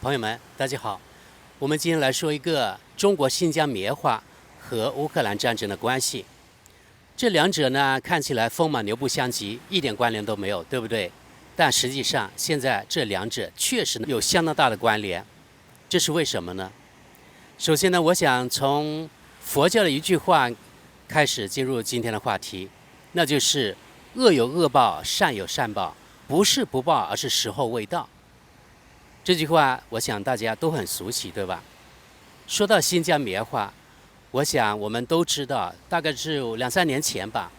朋友们，大家好。我们今天来说一个中国新疆棉花和乌克兰战争的关系。这两者呢，看起来风马牛不相及，一点关联都没有，对不对？但实际上，现在这两者确实有相当大的关联。这是为什么呢？首先呢，我想从佛教的一句话开始进入今天的话题，那就是恶有恶报，善有善报，不是不报，而是时候未到。这句话我想大家都很熟悉，对吧？说到新疆棉花，我想我们都知道，大概是2-3年前吧，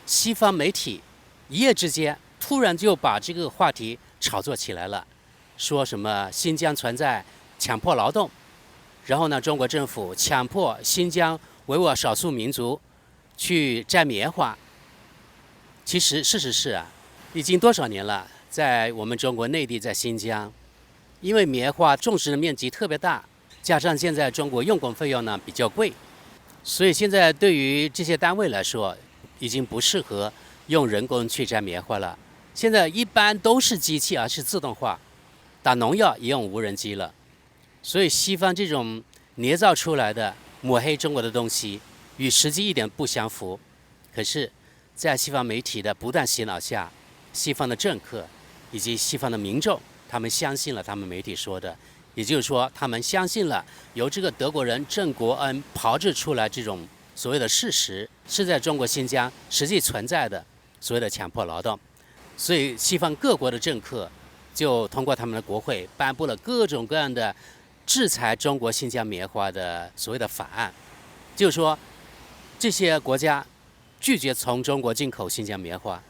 西方媒体一夜之间突然就把这个话题炒作起来了，说什么新疆存在强迫劳动，然后呢，中国政府强迫新疆维吾尔少数民族去摘棉花。其实事实是啊，已经多少年了，在我们中国内地，在新疆，因为棉花种植的面积特别大，加上现在中国用工费用呢比较贵，所以现在对于这些单位来说，已经不适合用人工去摘棉花了。现在一般都是机器，而是自动化，打农药也用无人机了。所以西方这种捏造出来的抹黑中国的东西，与实际一点不相符。可是，在西方媒体的不断洗脑下，西方的政客以及西方的民众，他们相信了他们媒体说的，也就是说，他们相信了由这个德国人郑国恩炮制出来这种所谓的事实，是在中国新疆实际存在的所谓的强迫劳动。所以，西方各国的政客就通过他们的国会颁布了各种各样的制裁中国新疆棉花的所谓的法案，就是说，这些国家拒绝从中国进口新疆棉花。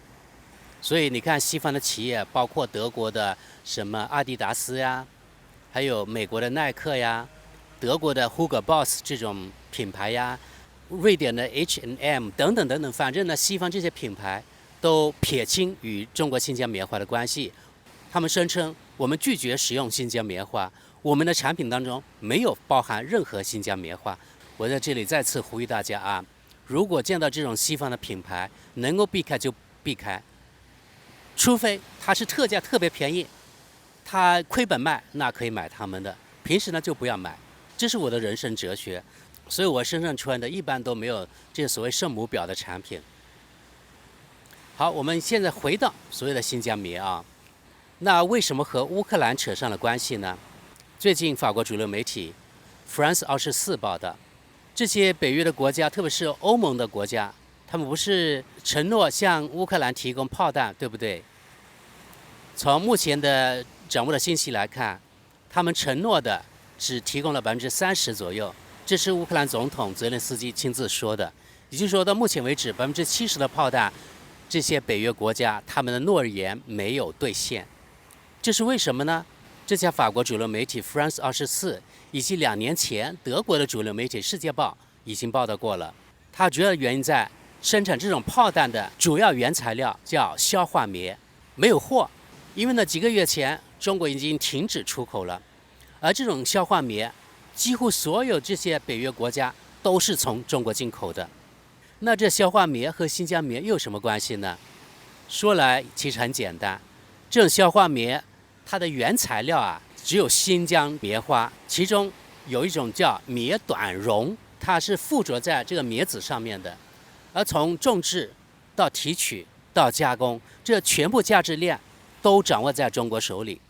所以你看，西方的企业，包括德国的什么阿迪达斯呀，还有美国的耐克呀，德国的 Hugo Boss 这种品牌呀，瑞典的 H&M 等等等等，反正呢，西方这些品牌都撇清与中国新疆棉花的关系。他们声称，我们拒绝使用新疆棉花，我们的产品当中没有包含任何新疆棉花。我在这里再次呼吁大家啊，如果见到这种西方的品牌，能够避开就避开。除非它是特价特别便宜，它亏本卖，那可以买他们的。平时呢就不要买，这是我的人生哲学。所以我身上穿的一般都没有这所谓圣母婊的产品。好，我们现在回到所谓的新疆棉啊，那为什么和乌克兰扯上了关系呢？最近法国主流媒体《France 24》报道，这些北约的国家，特别是欧盟的国家，他们不是承诺向乌克兰提供炮弹，对不对？从目前的掌握的信息来看，他们承诺的只提供了30%左右，这是乌克兰总统泽连斯基亲自说的。也就是说，到目前为止，70%的炮弹，这些北约国家他们的诺言没有兑现。这是为什么呢？这家法国主流媒体《France 24》以及2年前德国的主流媒体《世界报》已经报道过了。它主要原因在生产这种炮弹的主要原材料叫硝化棉，没有货。因为呢，几个月前中国已经停止出口了，而这种硝化棉，几乎所有这些北约国家都是从中国进口的。那这硝化棉和新疆棉又有什么关系呢？说来其实很简单，这种硝化棉它的原材料啊，只有新疆棉花，其中有一种叫棉短绒，它是附着在这个棉籽上面的，而从种植到提取到加工，这全部价值链都掌握在中国手里。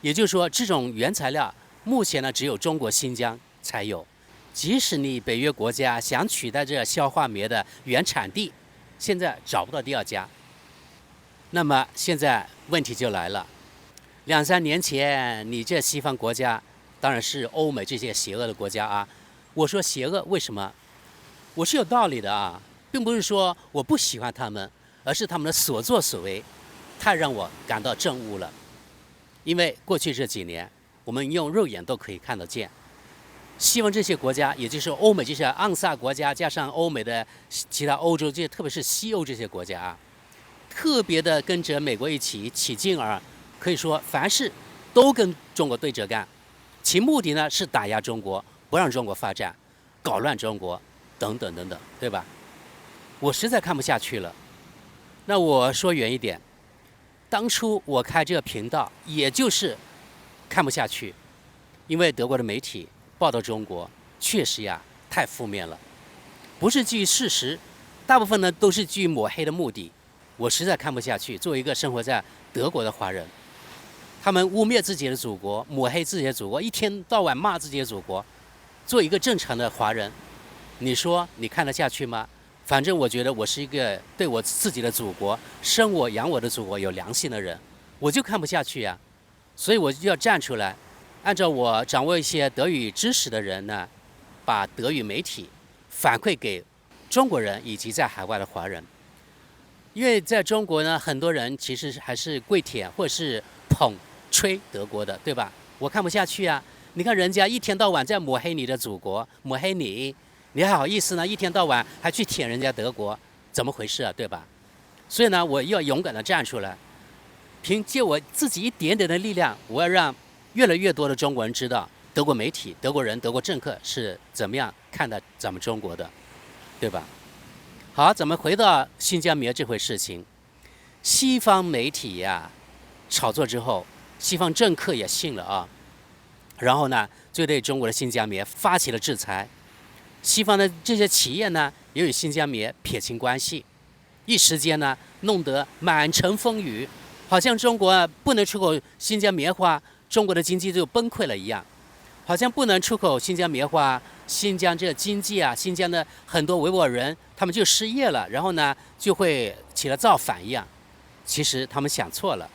也就是说，这种原材料目前呢只有中国新疆才有。即使你北约国家想取代这硝化棉的原产地，现在找不到第二家。那么现在问题就来了，2-3年前你这西方国家，当然是欧美这些邪恶的国家啊。我说邪恶，为什么？我是有道理的啊，并不是说我不喜欢他们，而是他们的所作所为太让我感到憎恶了。因为过去这几年，我们用肉眼都可以看得见，西方这些国家，也就是欧美这些盎撒国家，加上欧美的其他欧洲这些，特别是西欧这些国家啊，特别的跟着美国一起起劲儿，可以说凡事都跟中国对着干，其目的呢是打压中国，不让中国发展，搞乱中国，等等等等，对吧？我实在看不下去了。那我说远一点，当初我开这个频道，也就是看不下去，因为德国的媒体报道中国确实呀太负面了，不是基于事实，大部分呢都是基于抹黑的目的。我实在看不下去，作为一个生活在德国的华人，他们污蔑自己的祖国，抹黑自己的祖国，一天到晚骂自己的祖国。做一个正常的华人，你说你看得下去吗？反正我觉得我是一个对我自己的祖国、生我养我的祖国有良心的人，我就看不下去呀。所以我就要站出来，按照我掌握一些德语知识的人呢，把德语媒体反馈给中国人以及在海外的华人。因为在中国呢，很多人其实还是跪舔或者是捧吹德国的，对吧？我看不下去啊！你看人家一天到晚在抹黑你的祖国，抹黑你，你还好意思呢？一天到晚还去舔人家德国，怎么回事啊？对吧？所以呢，我要勇敢地站出来，凭借我自己一点点的力量，我要让越来越多的中国人知道，德国媒体、德国人、德国政客是怎么样看待咱们中国的，对吧？好，咱们回到新疆棉这回事情，西方媒体呀炒作之后，西方政客也信了啊，然后呢，就对中国的新疆棉发起了制裁。西方的这些企业呢，也与新疆棉撇清关系，一时间呢，弄得满城风雨，好像中国不能出口新疆棉花，中国的经济就崩溃了一样，好像不能出口新疆棉花，新疆这个经济啊，新疆的很多维吾尔人他们就失业了，然后呢就会起了造反一样。其实他们想错了，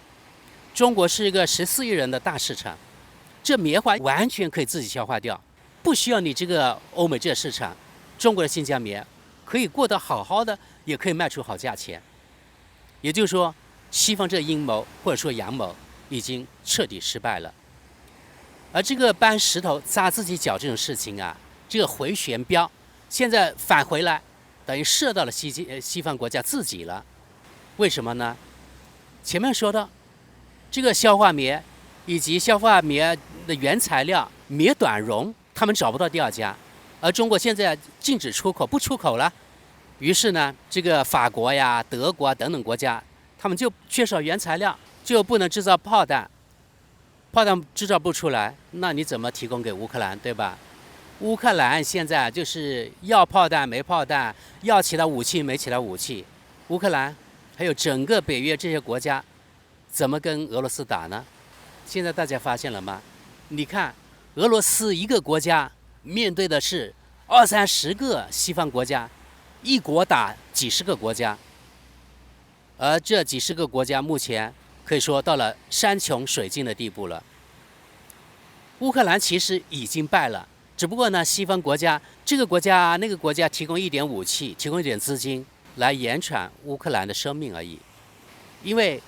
中国是一个14亿人的大市场，这棉花完全可以自己消化掉，不需要你这个欧美这个市场。中国的新疆棉可以过得好好的，也可以卖出好价钱。也就是说，西方这个阴谋或者说阳谋已经彻底失败了。而这个搬石头砸自己脚这种事情啊，这个回旋镖现在返回来，等于射到了西方国家自己了。为什么呢？前面说到，这个消化棉以及消化棉的原材料棉短绒，他们找不到第二家，而中国现在禁止出口，不出口了。于是呢，这个法国呀、德国啊等等国家，他们就缺少原材料，就不能制造炮弹。炮弹制造不出来，那你怎么提供给乌克兰，对吧？乌克兰现在就是要炮弹没炮弹，要其他武器没其他武器。乌克兰还有整个北约这些国家，怎么跟俄罗斯打呢？现在大家发现了吗？你看，俄罗斯一个国家面对的是20-30个西方国家，一国打几十个国家，而这几十个国家目前可以说到了山穷水尽的地步了。乌克兰其实已经败了，只不过呢，西方国家这个国家那个国家提供一点武器，提供一点资金来延长乌克兰的生命而已。因为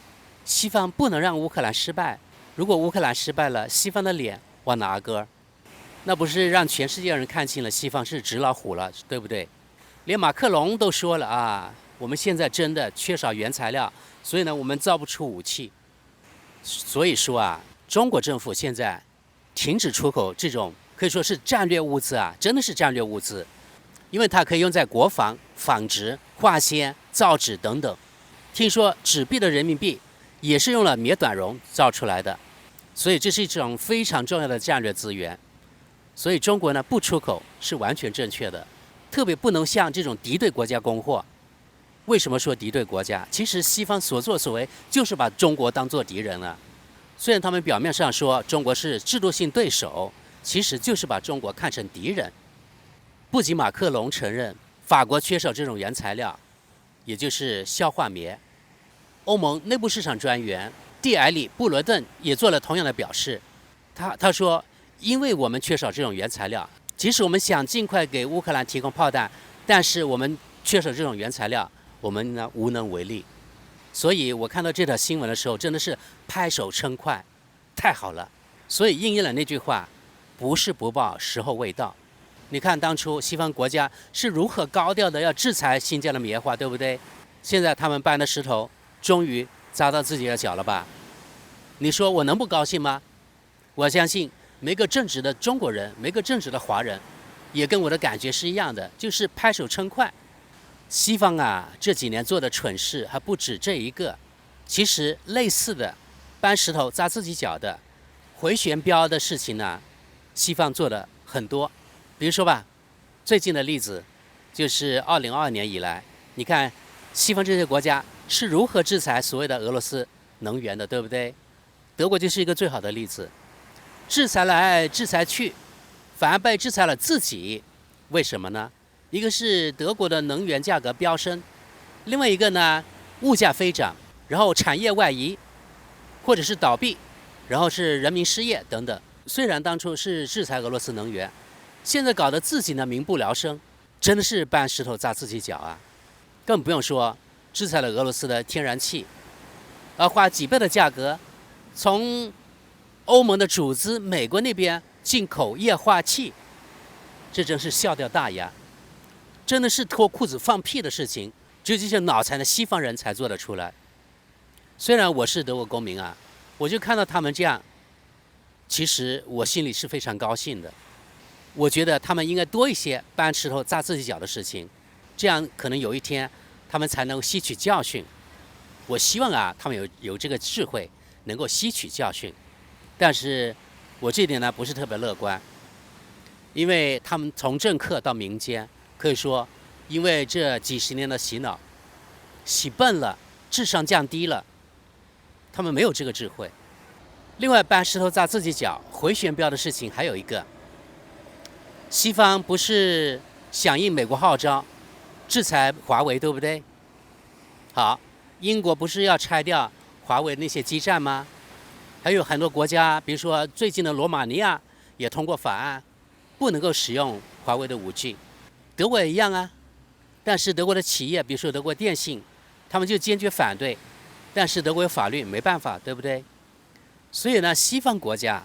西方不能让乌克兰失败，如果乌克兰失败了，西方的脸往哪搁？那不是让全世界人看清了西方是纸老虎了，对不对？连马克龙都说了啊，我们现在真的缺少原材料，所以呢，我们造不出武器。所以说啊，中国政府现在停止出口这种可以说是战略物资啊，真的是战略物资，因为它可以用在国防、纺织、化纤、造纸等等。听说纸币的人民币也是用了棉短绒造出来的，所以这是一种非常重要的战略资源。所以中国呢不出口是完全正确的，特别不能向这种敌对国家供货。为什么说敌对国家？其实西方所作所为就是把中国当作敌人了。虽然他们表面上说中国是制度性对手，其实就是把中国看成敌人。不仅马克龙承认法国缺少这种原材料，也就是消化棉，欧盟内部市场专员蒂埃里·布罗顿也做了同样的表示。他说，因为我们缺少这种原材料，即使我们想尽快给乌克兰提供炮弹，但是我们缺少这种原材料，我们呢无能为力。所以我看到这条新闻的时候，真的是拍手称快，太好了。所以应验了那句话，不是不报，时候未到。你看当初西方国家是如何高调的要制裁新疆的棉花，对不对？现在他们搬的石头终于砸到自己的脚了吧？你说我能不高兴吗？我相信每个正直的中国人，每个正直的华人，也跟我的感觉是一样的，就是拍手称快。西方啊，这几年做的蠢事还不止这一个。其实类似的搬石头砸自己脚的回旋镖的事情呢，西方做的很多。比如说吧，最近的例子就是2022年以来，你看西方这些国家是如何制裁所谓的俄罗斯能源的，对不对？德国就是一个最好的例子，制裁来制裁去，反而被制裁了自己。为什么呢？一个是德国的能源价格飙升，另外一个呢，物价飞涨，然后产业外移，或者是倒闭，然后是人民失业等等。虽然当初是制裁俄罗斯能源，现在搞得自己呢民不聊生，真的是搬石头砸自己脚啊！更不用说制裁了俄罗斯的天然气，花几倍的价格从欧盟的主资美国那边进口液化气，这真是笑掉大牙，真的是脱裤子放屁的事情，只有这些脑残的西方人才做得出来。虽然我是德国公民啊，我就看到他们这样，其实我心里是非常高兴的。我觉得他们应该多一些搬石头砸自己脚的事情，这样可能有一天他们才能吸取教训。我希望啊，他们有这个智慧，能够吸取教训。但是我这点呢不是特别乐观，因为他们从政客到民间，可以说因为这几十年的洗脑，洗笨了，智商降低了，他们没有这个智慧。另外，搬石头砸自己脚、回旋镖的事情还有一个，西方不是响应美国号召制裁华为，对不对？好，英国不是要拆掉华为那些基站吗？还有很多国家，比如说最近的罗马尼亚也通过法案，不能够使用华为的5G。德国也一样啊，但是德国的企业，比如说德国电信，他们就坚决反对。但是德国有法律，没办法，对不对？所以呢，西方国家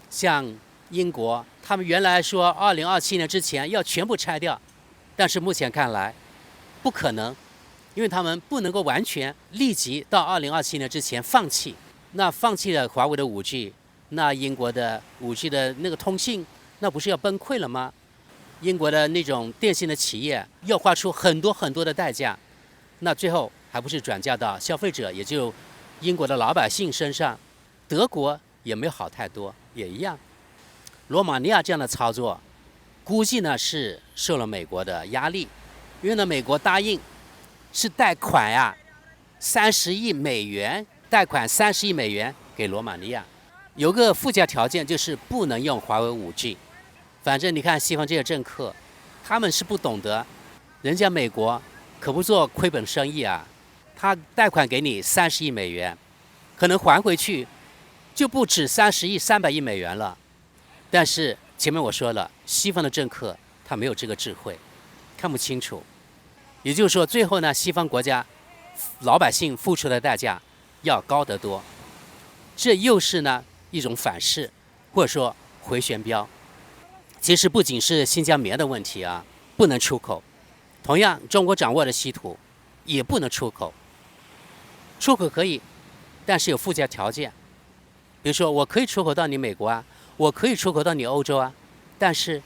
像英国，他们原来说2027年之前要全部拆掉，但是目前看来不可能，因为他们不能够完全立即到2027年之前放弃。那放弃了华为的5G， 那英国的5G 的那个通信，那不是要崩溃了吗？英国的那种电信的企业要花出很多很多的代价，那最后还不是转嫁到消费者，也就英国的老百姓身上。德国也没有好太多，也一样。罗马尼亚这样的操作，估计呢是受了美国的压力，因为呢美国答应是贷款呀，30亿美元，贷款30亿美元给罗马尼亚，有个附加条件就是不能用华为5G。反正你看西方这些政客，他们是不懂得，人家美国可不做亏本生意啊，他贷款给你30亿美元，可能还回去就不止30亿、300亿美元了。但是前面我说了，西方的政客他没有这个智慧，看不清楚。也就是说，最后呢，西方国家老百姓付出的代价要高得多。这又是呢一种反噬，或者说回旋镖。其实不仅是新疆棉的问题啊，不能出口。同样，中国掌握的稀土也不能出口。出口可以，但是有附加条件。比如说，我可以出口到你美国啊，我可以出口到你欧洲啊，但是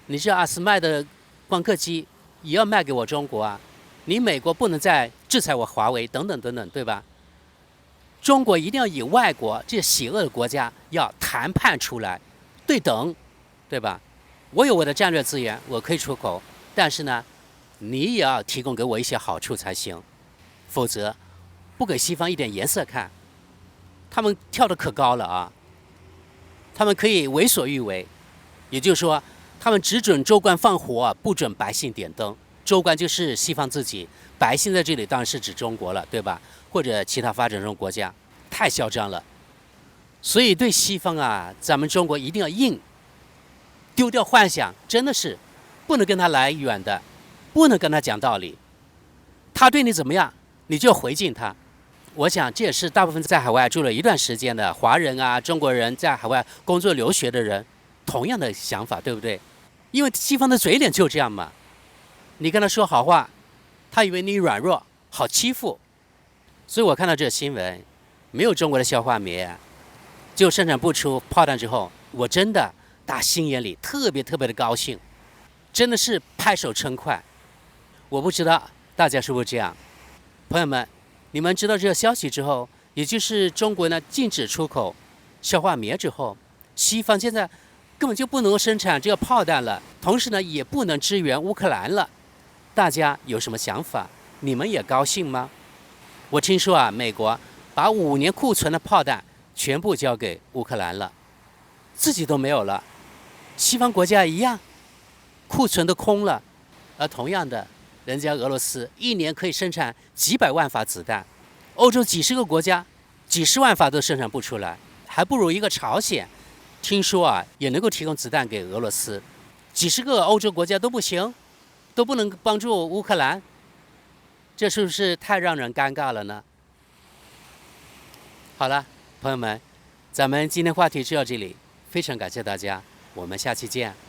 你这阿斯麦的光刻机也要卖给我中国啊，你美国不能再制裁我华为等等等等，对吧？中国一定要与外国这些邪恶的国家要谈判出来，对等，对吧？我有我的战略资源，我可以出口，但是呢，你也要提供给我一些好处才行，否则不给西方一点颜色看，他们跳得可高了啊！他们可以为所欲为，也就是说，他们只准州官放火，不准百姓点灯。州官就是西方自己，百姓在这里当然是指中国了，对吧？或者其他发展中国家，太嚣张了。所以对西方啊，咱们中国一定要硬，丢掉幻想，真的是不能跟他来远的，不能跟他讲道理。他对你怎么样，你就回敬他。我想这也是大部分在海外住了一段时间的华人啊、中国人在海外工作留学的人同样的想法，对不对？因为西方的嘴脸就这样嘛，你跟他说好话，他以为你软弱，好欺负。所以我看到这个新闻，没有中国的消化棉，就生产不出炮弹之后，我真的打心眼里特别特别的高兴，真的是拍手称快。我不知道大家是不是这样，朋友们，你们知道这个消息之后，也就是中国呢禁止出口消化棉之后，西方现在根本就不能够生产这个炮弹了，同时呢，也不能支援乌克兰了。大家有什么想法？你们也高兴吗？我听说啊，美国把5年库存的炮弹全部交给乌克兰了，自己都没有了。西方国家一样，库存都空了。而同样的，人家俄罗斯1年可以生产几百万发子弹，欧洲几十个国家几十万发都生产不出来，还不如一个朝鲜。听说啊，也能够提供子弹给俄罗斯，几十个欧洲国家都不行，都不能帮助乌克兰，这是不是太让人尴尬了呢？好了，朋友们，咱们今天话题就到这里，非常感谢大家，我们下期见。